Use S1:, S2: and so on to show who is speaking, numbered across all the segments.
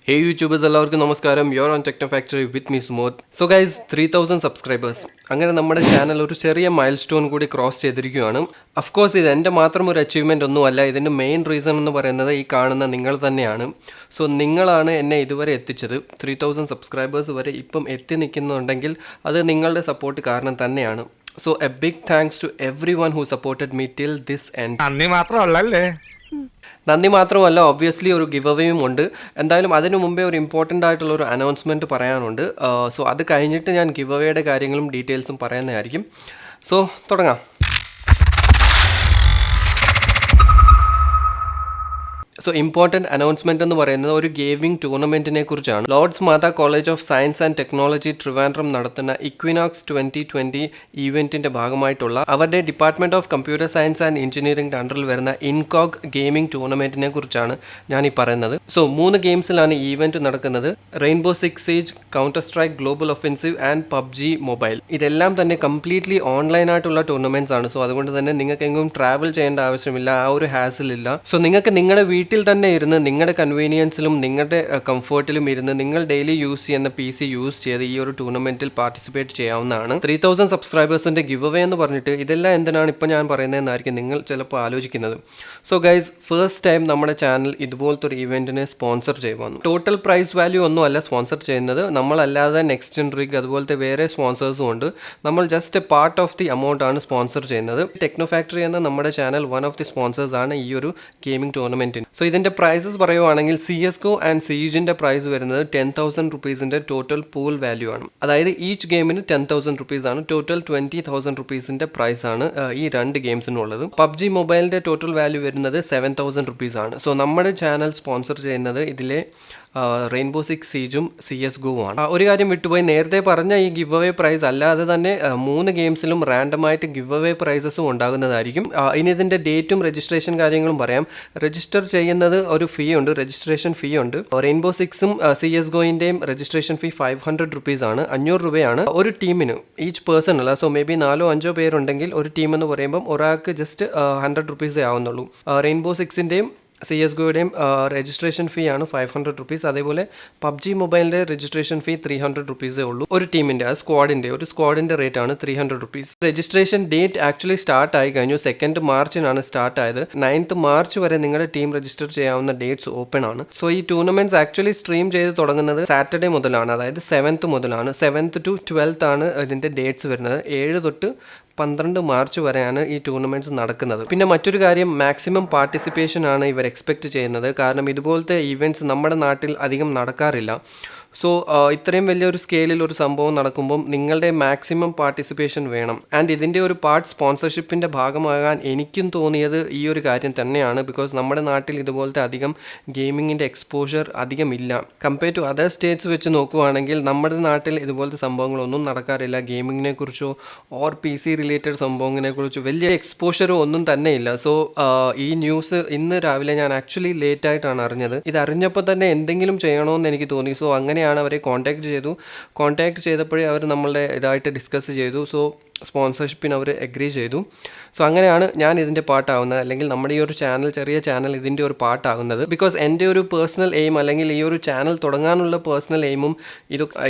S1: Hey YouTubers, എല്ലാവർക്കും നമസ്കാരം. You are on techno factory with me Sumod. So guys, 3000 subscribers. അങ്ങനെ നമ്മുടെ ചാനൽ ഒരു ചെറിയ മൈൽ സ്റ്റോൺ കൂടി ക്രോസ് ചെയ്തിരിക്കുകയാണ്. അഫ്കോഴ്സ് ഇത് എൻ്റെ മാത്രം ഒരു അച്ചീവ്മെൻ്റ് ഒന്നുമല്ല. ഇതിൻ്റെ മെയിൻ റീസൺ എന്ന് പറയുന്നത് ഈ കാണുന്ന നിങ്ങൾ തന്നെയാണ്. സോ നിങ്ങളാണ് എന്നെ ഇതുവരെ എത്തിച്ചത്. 3000 സബ്സ്ക്രൈബേഴ്സ് വരെ ഇപ്പം എത്തി നിൽക്കുന്നുണ്ടെങ്കിൽ അത് നിങ്ങളുടെ സപ്പോർട്ട് കാരണം തന്നെയാണ്. So a big thanks to everyone who supported me till this end. നന്ദി മാത്രമല്ല, ഒബ്വിയസ്ലി ഒരു ഗിവ് അവേയും ഉണ്ട്. എന്തായാലും അതിനു മുമ്പേ ഒരു ഇമ്പോർട്ടൻ്റ് ആയിട്ടുള്ള ഒരു അനൗൺസ്മെൻറ്റ് പറയാനുണ്ട്. സോ അത് കഴിഞ്ഞിട്ട് ഞാൻ ഗിവ് അവേയുടെ കാര്യങ്ങളും ഡീറ്റെയിൽസും പറയുന്നതായിരിക്കും. സോ തുടങ്ങാം. സോ ഇമ്പോർട്ടൻറ്റ് അനൗൺസ്മെൻറ്റ് എന്ന് പറയുന്നത് ഒരു ഗെയിമിംഗ് ടൂർണമെൻറ്റിനെ കുറിച്ചാണ്. Lourdes Matha college of science and technology Trivandrum നടത്തുന്ന ഇക്വിനോക്സ് 2020 ഈവൻറ്റിൻ്റെ ഭാഗമായിട്ടുള്ള അവരുടെ department of computer science and engineering അണ്ടറിൽ വരുന്ന ഇൻകോഗ് ഗെയിമിംഗ് ടൂർണമെൻറ്റിനെ കുറിച്ചാണ് ഞാൻ ഈ പറയുന്നത്. സോ 3 ഗെയിംസിലാണ് ഈ ഈവൻറ്റ് നടക്കുന്നത്. Rainbow six siege, counter strike global offensive and PUBG mobile. ഇതെല്ലാം തന്നെ കംപ്ലീറ്റ്ലി ഓൺലൈനായിട്ടുള്ള ടൂർണമെൻറ്റ്സ് ആണ്. സോ അതുകൊണ്ട് തന്നെ നിങ്ങൾക്ക് എങ്ങും ട്രാവൽ ചെയ്യേണ്ട ആവശ്യമില്ല, ആ ഒരു ഹാസിൽ ഇല്ല. സോ നിങ്ങൾക്ക് നിങ്ങളുടെ വീട്ടിൽ തന്നെ ഇരുന്ന് നിങ്ങളുടെ കൺവീനിയൻസിലും നിങ്ങളുടെ കംഫർട്ടിലും ഇരുന്ന് നിങ്ങൾ ഡെയിലി യൂസ് ചെയ്യുന്ന PC യൂസ് ചെയ്ത് ഈ ഒരു ടൂർണമെന്റിൽ പാർട്ടിസിപ്പേറ്റ് ചെയ്യാവുന്നതാണ്. 3000 സബ്സ്ക്രൈബേഴ്സിന്റെ ഗിവ് അവേ എന്ന് പറഞ്ഞിട്ട് ഇതെല്ലാം എന്തിനാണ് ഇപ്പം ഞാൻ പറയുന്നതെന്നായിരിക്കും നിങ്ങൾ ചിലപ്പോൾ ആലോചിക്കുന്നത്. സോ ഗൈസ്, ഫസ്റ്റ് ടൈം നമ്മുടെ ചാനൽ ഇതുപോലത്തെ ഒരു ഇവന്റിനെ സ്പോൺസർ ചെയ്യുന്നു. ടോട്ടൽ പ്രൈസ് വാല്യൂ ഒന്നും അല്ല സ്പോൺസർ ചെയ്യുന്നത്. നമ്മളല്ലാതെ നെക്സ്റ്റ് ജെൻ റിഗ് അതുപോലത്തെ വേറെ സ്പോൺസേഴ്സും ഉണ്ട്. നമ്മൾ just A part of the amount ആണ് സ്പോൺസർ ചെയ്യുന്നത്. ടെക്നോ ഫാക്ടറി എന്ന നമ്മുടെ channel one of the sponsors ആണ് ഈ ഒരു ഗെയിമിംഗ് ടൂർണമെന്റിന്. സോ ഇതിൻ്റെ പ്രൈസസ് പറയുവാണെങ്കിൽ CSGO ആൻഡ് സീജിൻ്റെ പ്രൈസ് വരുന്നത് 10,000 റുപ്പീസിൻ്റെ ടോട്ടൽ പൂൾ വാല്യൂ ആണ്. അതായത് ഈച്ച് ഗെയിമിന് 10,000 റുപ്പീസ് ആണ്. ടോട്ടൽ 20,000 റുപ്പീസിൻ്റെ പ്രൈസ് ആണ് ഈ 2 ഗെയിംസിനുള്ളത്. പബ്ജി മൊബൈലിൻ്റെ ടോട്ടൽ വാല്യൂ വരുന്നത് 7,000 റുപ്പീസ് ആണ്. സോ നമ്മുടെ ചാനൽ സ്പോൺസർ ചെയ്യുന്നത് ഇതിലെ റെയിൻബോ സിക്സ് സീജും CSGO ആണ്. ഒരു കാര്യം വിട്ടുപോയി, നേരത്തെ പറഞ്ഞ ഈ ഗിവ് അവേ പ്രൈസ് അല്ലാതെ തന്നെ 3 ഗെയിംസിലും റാൻഡമായിട്ട് ഗിവ് അവേ പ്രൈസസും ഉണ്ടാകുന്നതായിരിക്കും. ഇനി ഇതിൻ്റെ ഡേറ്റും രജിസ്ട്രേഷൻ കാര്യങ്ങളും പറയാം. രജിസ്റ്റർ ചെയ്യുന്നത് ഒരു ഫീ ഉണ്ട്, രജിസ്ട്രേഷൻ ഫീ ഉണ്ട്. റെയിൻബോ സിക്സും CSGOൻ്റെയും രജിസ്ട്രേഷൻ ഫീ 500 റുപ്പീസ് ആണ്, 500 രൂപയാണ് ഒരു ടീമിന്, ഈച്ച് പേഴ്സൺ അല്ല. സോ മേ ബി 4-5 പേരുണ്ടെങ്കിൽ ഒരു ടീം എന്ന് പറയുമ്പം ഒരാൾക്ക് ജസ്റ്റ് 100 റുപ്പീസേ ആവുന്നുള്ളൂ. റെയിൻബോ സിക്സിൻ്റെയും CSGOയുടെയും രജിസ്ട്രേഷൻ ഫീ ആണ് 500 റുപ്പീസ്. അതേപോലെ പബ്ജി മൊബൈലിൻ്റെ രജിസ്ട്രേഷൻ ഫീ 300 റുപ്പീസേ ഉള്ളൂ ഒരു ടീമിൻ്റെ. ഒരു സ്ക്വാഡിൻ്റെ റേറ്റ് ആണ് 300 rupees. Registration date actually start ആയി കഴിഞ്ഞു. 2 മാർച്ചിനാണ് സ്റ്റാർട്ട് ആയത്. 9th മാർച്ച് വരെ നിങ്ങളുടെ ടീം രജിസ്റ്റർ ചെയ്യാവുന്ന ഡേറ്റ്സ് ഓപ്പൺ ആണ്. സോ ഈ ടൂർണമെന്റ്സ് ആക്ച്വലി സ്ട്രീം ചെയ്ത് തുടങ്ങുന്നത് സാറ്റർഡേ മുതലാണ്, അതായത് 7th മുതലാണ്. 7th to 12th ആണ് ഇതിൻ്റെ ഡേറ്റ്സ് വരുന്നത്. 7 തൊട്ട് 12 മാർച്ച് വരെയാണ് ഈ ടൂർണമെൻറ്റ്സ് നടക്കുന്നത്. പിന്നെ മറ്റൊരു കാര്യം, മാക്സിമം പാർട്ടിസിപ്പേഷൻ ആണ് ഇവർ എക്സ്പെക്റ്റ് ചെയ്യുന്നത്. കാരണം ഇതുപോലത്തെ ഈവൻറ്റ്സ് നമ്മുടെ നാട്ടിൽ അധികം നടക്കാറില്ല. സോ ഇത്രയും വലിയൊരു സ്കെയിലിൽ ഒരു സംഭവം നടക്കുമ്പം നിങ്ങളുടെ മാക്സിമം പാർട്ടിസിപ്പേഷൻ വേണം. ആൻഡ് ഇതിൻ്റെ ഒരു പാർട്ട് സ്പോൺസർഷിപ്പിൻ്റെ ഭാഗമാകാൻ എനിക്കും തോന്നിയത് ഈ ഒരു കാര്യം തന്നെയാണ്. ബിക്കോസ് നമ്മുടെ നാട്ടിൽ ഇതുപോലത്തെ അധികം ഗെയിമിങ്ങിൻ്റെ എക്സ്പോഷർ അധികം ഇല്ല. കമ്പയർ ടു അതർ സ്റ്റേറ്റ്സ് വെച്ച് നോക്കുവാണെങ്കിൽ നമ്മുടെ നാട്ടിൽ ഇതുപോലത്തെ സംഭവങ്ങളൊന്നും നടക്കാറില്ല. ഗെയിമിങ്ങിനെ കുറിച്ചോ ഓർ PC റിലേറ്റഡ് സംഭവങ്ങളെ കുറിച്ചോ വലിയ എക്സ്പോഷറോ ഒന്നും തന്നെ ഇല്ല. സോ ഈ ന്യൂസ് ഇന്ന് രാവിലെ ഞാൻ ആക്ച്വലി ലേറ്റ് ആയിട്ടാണ് അറിഞ്ഞത്. ഇത് അറിഞ്ഞപ്പോൾ തന്നെ എന്തെങ്കിലും ചെയ്യണമെന്ന് എനിക്ക് തോന്നി. സോ അങ്ങനെ അവരെ കോൺടാക്ട് ചെയ്തപ്പോഴേ അവർ നമ്മളുടെ ഇതായിട്ട് ഡിസ്കസ് ചെയ്തു. സോ സ്പോൺസർഷിപ്പിന് അവർ എഗ്രി ചെയ്തു. സോ അങ്ങനെയാണ് ഞാൻ ഇതിൻ്റെ പാർട്ടാവുന്നത്, അല്ലെങ്കിൽ നമ്മുടെ ഈ ഒരു ചാനൽ, ചെറിയ ചാനൽ ഇതിൻ്റെ ഒരു പാർട്ടാകുന്നത്. ബിക്കോസ് എൻ്റെ ഒരു പേഴ്സണൽ എയിം, അല്ലെങ്കിൽ ഈ ഒരു ചാനൽ തുടങ്ങാനുള്ള പേഴ്സണൽ എയിമും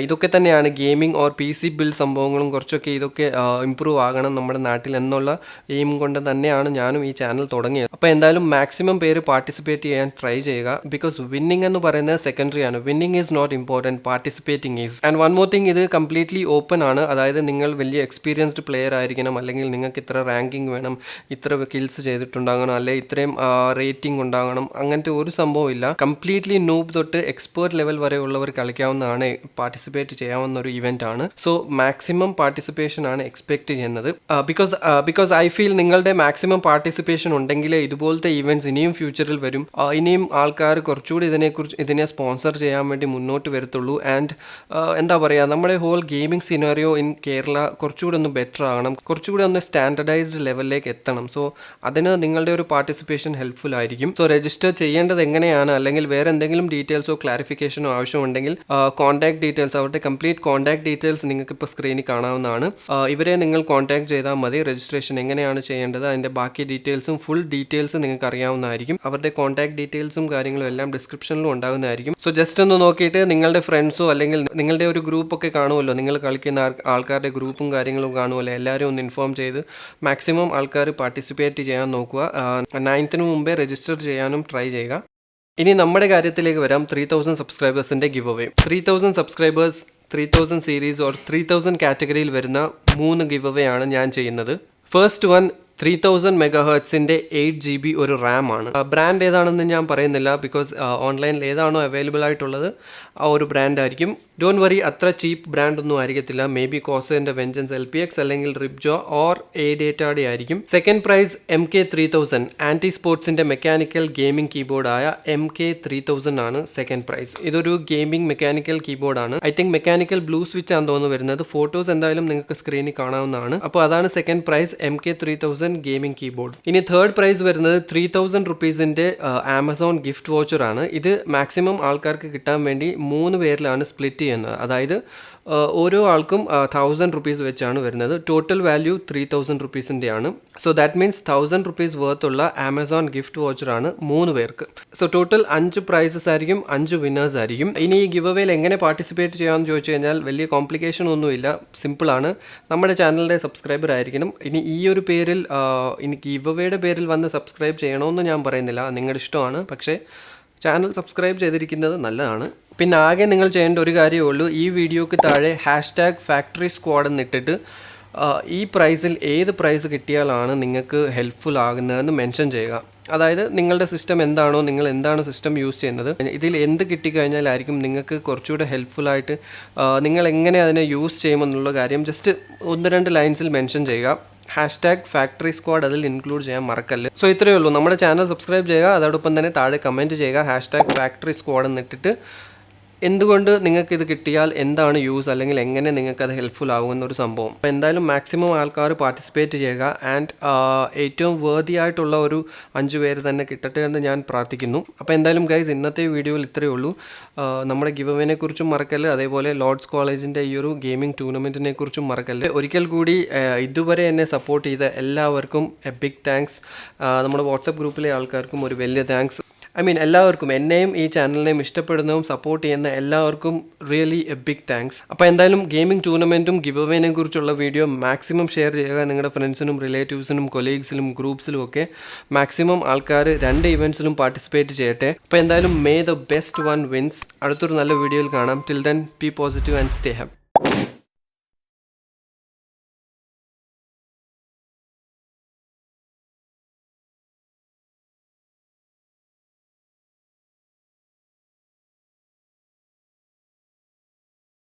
S1: ഇതൊക്കെ തന്നെയാണ്. ഗെയിമിംഗ് ഓർ PC ബിൽഡ് സംഭവങ്ങളും കുറച്ചൊക്കെ ഇതൊക്കെ ഇമ്പ്രൂവ് ആകണം നമ്മുടെ നാട്ടിൽ എന്നുള്ള എയിം കൊണ്ട് തന്നെയാണ് ഞാനും ഈ ചാനൽ തുടങ്ങിയത്. അപ്പോൾ എന്തായാലും മാക്സിമം പേര് പാർട്ടിസിപ്പേറ്റ് ചെയ്യാൻ ട്രൈ ചെയ്യുക. ബിക്കോസ് വിന്നിംഗ് എന്ന് പറയുന്നത് സെക്കൻഡറി ആണ്. Winning is not important, participating is. And one more thing, ഇത് കംപ്ലീറ്റ്ലി ഓപ്പൺ ആണ്. അതായത് നിങ്ങൾ വലിയ എക്സ്പീരിയൻസ്ഡ് പ്ലെയർ ആയിരിക്കണം, അല്ലെങ്കിൽ നിങ്ങൾക്ക് ഇത്ര റാങ്കിങ് വേണം, ഇത്ര കിൽസ് ചെയ്തിട്ടുണ്ടാകണം, അല്ലെങ്കിൽ ഇത്രയും റേറ്റിംഗ് ഉണ്ടാകണം, അങ്ങനത്തെ ഒരു സംഭവം ഇല്ല. കംപ്ലീറ്റ്ലി നൂബ് തൊട്ട് എക്സ്പേർട്ട് ലെവൽ വരെ ഉള്ളവർ കളിക്കാവുന്നതാണ്, പാർട്ടിസിപ്പേറ്റ് ചെയ്യാവുന്ന ഒരു ഇവന്റ് ആണ്. സോ മാക്സിമം പാർട്ടിസിപ്പേഷൻ ആണ് എക്സ്പെക്ട് ചെയ്യുന്നത്. ബിക്കോസ് ഐ ഫീൽ നിങ്ങളുടെ മാക്സിമം പാർട്ടിസിപ്പേഷൻ ഉണ്ടെങ്കിൽ ഇതുപോലത്തെ ഇവന്റ്സ് ഇനിയും ഫ്യൂച്ചറിൽ വരും. ഇനിയും ആൾക്കാർ കുറച്ചുകൂടി ഇതിനെ സ്പോൺസർ ചെയ്യാൻ വേണ്ടി മുന്നോട്ട് വരത്തുള്ളൂ. ആൻഡ് എന്താ പറയുക, നമ്മുടെ whole gaming scenario in Kerala കുറച്ചുകൂടി ഒന്ന് ബെറ്റർ ആകണം, കുറച്ചുകൂടി ഒന്ന് സ്റ്റാൻഡർഡൈസ്ഡ് ലെവലിലേക്ക് എത്തണം. സോ അതിന് നിങ്ങളുടെ ഒരു പാർട്ടിസിപ്പേഷൻ ഹെൽപ്ഫുൾ ആയിരിക്കും. സോ രജിസ്റ്റർ ചെയ്യേണ്ടത് എങ്ങനെയാണ്, അല്ലെങ്കിൽ വേറെ എന്തെങ്കിലും ഡീറ്റെയിൽസോ ക്ലാരിഫിക്കേഷനോ ആവശ്യമുണ്ടെങ്കിൽ കോൺടാക്ട് ഡീറ്റെയിൽസ്, അവരുടെ കംപ്ലീറ്റ് കോൺടാക്ട് ഡീറ്റെയിൽസ് നിങ്ങൾക്ക് ഇപ്പോൾ സ്ക്രീനിൽ കാണാവുന്നതാണ്. ഇവരെ നിങ്ങൾ കോൺടാക്ട് ചെയ്താൽ മതി. രജിസ്ട്രേഷൻ എങ്ങനെയാണ് ചെയ്യേണ്ടത്, അതിൻ്റെ ബാക്കി ഡീറ്റെയിൽസും ഫുൾ ഡീറ്റെയിൽസും നിങ്ങൾക്ക് അറിയാവുന്നതായിരിക്കും. അവരുടെ കോൺടാക്ട് ഡീറ്റെയിൽസും കാര്യങ്ങളും എല്ലാം ഡിസ്ക്രിപ്ഷനിലും ഉണ്ടാകുന്നതായിരിക്കും. സോ ജസ്റ്റ് ഒന്ന് നോക്കിയിട്ട് നിങ്ങളുടെ ഫ്രണ്ട്സോ അല്ലെങ്കിൽ നിങ്ങളുടെ ഒരു ഗ്രൂപ്പൊക്കെ കാണുമല്ലോ, നിങ്ങൾ കളിക്കുന്ന ആൾക്കാരുടെ ഗ്രൂപ്പും കാര്യങ്ങളും കാണുമല്ലോ, എല്ലാവരും ഒന്ന് ഇൻഫോം ചെയ്ത് മാക്സിമം ആൾക്കാർ പാർട്ടിസിപ്പേറ്റ് ചെയ്യാൻ നോക്കുക. 9th മുമ്പേ രജിസ്റ്റർ ചെയ്യാനും ട്രൈ ചെയ്യുക. ഇനി നമ്മുടെ കാര്യത്തിലേക്ക് വരാം. 3000 സബ്സ്ക്രൈബേഴ്സിൻ്റെ give away. 3000 subscribers, 3000 series or 3000 കാറ്റഗറിയിൽ വരുന്ന 3 ഗിവ് അവേ ആണ് ഞാൻ ചെയ്യുന്നത്. ഫസ്റ്റ് വൺ 3000 മെഗാഹെർട്സിൻ്റെ 8GB ഒരു റാം ആണ്. ബ്രാൻഡ് ഏതാണെന്ന് ഞാൻ പറയുന്നില്ല, ബിക്കോസ് ഓൺലൈനിൽ ഏതാണോ അവൈലബിൾ ആയിട്ടുള്ളത് ആ ഒരു ബ്രാൻഡ് ആയിരിക്കും. ഡോണ്ട് വറി, അത്ര ചീപ്പ് ബ്രാൻഡ് ഒന്നും ആയിരിക്കത്തില്ല. മേ ബി കോസേൻ്റെ വെഞ്ചൻസ് LPX അല്ലെങ്കിൽ റിബ്ജോ ഓർ ADATA ആയിരിക്കും. സെക്കൻഡ് പ്രൈസ് MK3000 ആൻറ്റി സ്പോർട്സിൻ്റെ മെക്കാനിക്കൽ ഗെയിമിംഗ് കീബോർഡായ MK3000 ആണ് സെക്കൻഡ് പ്രൈസ്. ഇതൊരു ഗെയിമിംഗ് മെക്കാനിക്കൽ കീബോർഡാണ്. I think mechanical blue switch ആണെന്ന് തോന്നുന്നു വരുന്നത്. ഫോട്ടോസ് എന്തായാലും നിങ്ങൾക്ക് സ്ക്രീനിൽ കാണാവുന്നതാണ്. അപ്പോൾ അതാണ് second prize, MK3000 gaming keyboard. ഇനി തേർഡ് പ്രൈസ് വരുന്നത് 3000 റുപ്പീസിൻ്റെ ആമസോൺ ഗിഫ്റ്റ് വോച്ചർ ആണ്. ഇത് മാക്സിമം ആൾക്കാർക്ക് കിട്ടാൻ വേണ്ടി 3 പേരിലാണ് സ്പ്ലിറ്റ് ചെയ്യുന്നത്. അതായത് ഓരോ ആൾക്കും 1000 റുപ്പീസ് വെച്ചാണ് വരുന്നത്. ടോട്ടൽ വാല്യൂ 3000 റുപ്പീസിൻ്റെ ആണ്. സോ ദാറ്റ് മീൻസ് 1000 റുപ്പീസ് വർത്തുള്ള ആമസോൺ ഗിഫ്റ്റ് വോച്ചറാണ് 3 പേർക്ക്. സോ ടോട്ടൽ 5 പ്രൈസസ് ആയിരിക്കും, 5 വിന്നേഴ്സ് ആയിരിക്കും. ഇനി ഈ ഗിവ് അവേയിൽ എങ്ങനെ പാർട്ടിസിപ്പേറ്റ് ചെയ്യാമെന്ന് ചോദിച്ചു കഴിഞ്ഞാൽ വലിയ കോംപ്ലിക്കേഷൻ ഒന്നുമില്ല, സിമ്പിളാണ്. നമ്മുടെ ചാനലിൻ്റെ സബ്സ്ക്രൈബർ ആയിരിക്കണം. ഇനി ഈ ഒരു പേരിൽ ഇനി ഗിവ് അവേയുടെ പേരിൽ വന്ന് സബ്സ്ക്രൈബ് ചെയ്യണമെന്ന് ഞാൻ പറയുന്നില്ല, നിങ്ങളുടെ ഇഷ്ടമാണ്. പക്ഷേ ചാനൽ സബ്സ്ക്രൈബ് ചെയ്തിരിക്കുന്നത് നല്ലതാണ്. പിന്നെ ആകെ നിങ്ങൾ ചെയ്യേണ്ട ഒരു കാര്യമേ ഉള്ളൂ, ഈ വീഡിയോക്ക് താഴെ #ഫാക്ടറി സ്ക്വാഡ് എന്നിട്ടിട്ട് ഈ പ്രൈസിൽ ഏത് പ്രൈസ് കിട്ടിയാലാണ് നിങ്ങൾക്ക് ഹെൽപ്ഫുൾ ആകുന്നതെന്ന് മെൻഷൻ ചെയ്യുക. അതായത് നിങ്ങളുടെ സിസ്റ്റം എന്താണോ, നിങ്ങൾ എന്താണ് സിസ്റ്റം യൂസ് ചെയ്യുന്നത്, ഇതിൽ എന്ത് കിട്ടിക്കഴിഞ്ഞാലായിരിക്കും നിങ്ങൾക്ക് കുറച്ചുകൂടെ ഹെൽപ്ഫുള്ളായിട്ട് നിങ്ങൾ എങ്ങനെ അതിനെ യൂസ് ചെയ്യുമെന്നുള്ള കാര്യം ജസ്റ്റ് 1-2 ലൈൻസിൽ മെൻഷൻ ചെയ്യുക. #ഫാക്ടറി സ്ക്വാഡ് അതിൽ ഇൻക്ലൂഡ് ചെയ്യാൻ മറക്കല്ല്. സോ ഇത്രയേ ഉള്ളൂ. നമ്മുടെ ചാനൽ സബ്സ്ക്രൈബ് ചെയ്യുക, അതോടൊപ്പം തന്നെ താഴെ കമൻറ്റ് ചെയ്യുക #ഫാക്ടറി സ്ക്വാഡ് എന്നിട്ടിട്ട് എന്തുകൊണ്ട് നിങ്ങൾക്ക് ഇത് കിട്ടിയാൽ എന്താണ് യൂസ്, അല്ലെങ്കിൽ എങ്ങനെ നിങ്ങൾക്ക് അത് ഹെൽപ്ഫുൾ ആകുമെന്നൊരു സംഭവം. അപ്പോൾ എന്തായാലും മാക്സിമം ആൾക്കാർ പാർട്ടിസിപ്പേറ്റ് ചെയ്യുക. ആൻഡ് ഏറ്റവും വേർതി ആയിട്ടുള്ള ഒരു 5 പേര് തന്നെ കിട്ടട്ടെ എന്ന് ഞാൻ പ്രാർത്ഥിക്കുന്നു. അപ്പോൾ എന്തായാലും ഗൈസ്, ഇന്നത്തെ വീഡിയോയിൽ ഇത്രയേ ഉള്ളൂ. നമ്മുടെ ഗിവ് അവേനെ കുറിച്ചും മറക്കല്ല്, അതേപോലെ ലോർഡ്സ് കോളേജിൻ്റെ ഈ ഒരു ഗെയിമിംഗ് ടൂർണമെൻറ്റിനെ കുറിച്ചും മറക്കല്ല്. ഒരിക്കൽ കൂടി ഇതുവരെ എന്നെ സപ്പോർട്ട് ചെയ്ത എല്ലാവർക്കും എ ബിഗ് താങ്ക്സ്. നമ്മുടെ വാട്സപ്പ് ഗ്രൂപ്പിലെ ആൾക്കാർക്കും ഒരു വലിയ താങ്ക്സ്. എല്ലാവർക്കും, എന്നെയും ഈ ചാനലിനെയും ഇഷ്ടപ്പെടുന്നതും സപ്പോർട്ട് ചെയ്യുന്ന എല്ലാവർക്കും റിയലി എ ബിഗ് താങ്ക്സ്. അപ്പോൾ എന്തായാലും ഗെയിമിംഗ് ടൂർണമെൻറ്റും ഗിവ് അവേനെ കുറിച്ചുള്ള വീഡിയോ മാക്സിമം ഷെയർ ചെയ്യുക നിങ്ങളുടെ ഫ്രണ്ട്സിനും റിലേറ്റീവ്സിനും കൊളീഗ്സിനും ഗ്രൂപ്പ്സിലും ഒക്കെ. മാക്സിമം ആൾക്കാർ 2 ഇവൻറ്റ്സിലും പാർട്ടിസിപ്പേറ്റ് ചെയ്യട്ടെ. അപ്പോൾ എന്തായാലും may the best one wins. അടുത്തൊരു നല്ല വീഡിയോയിൽ കാണാം. Till then be positive and stay happy.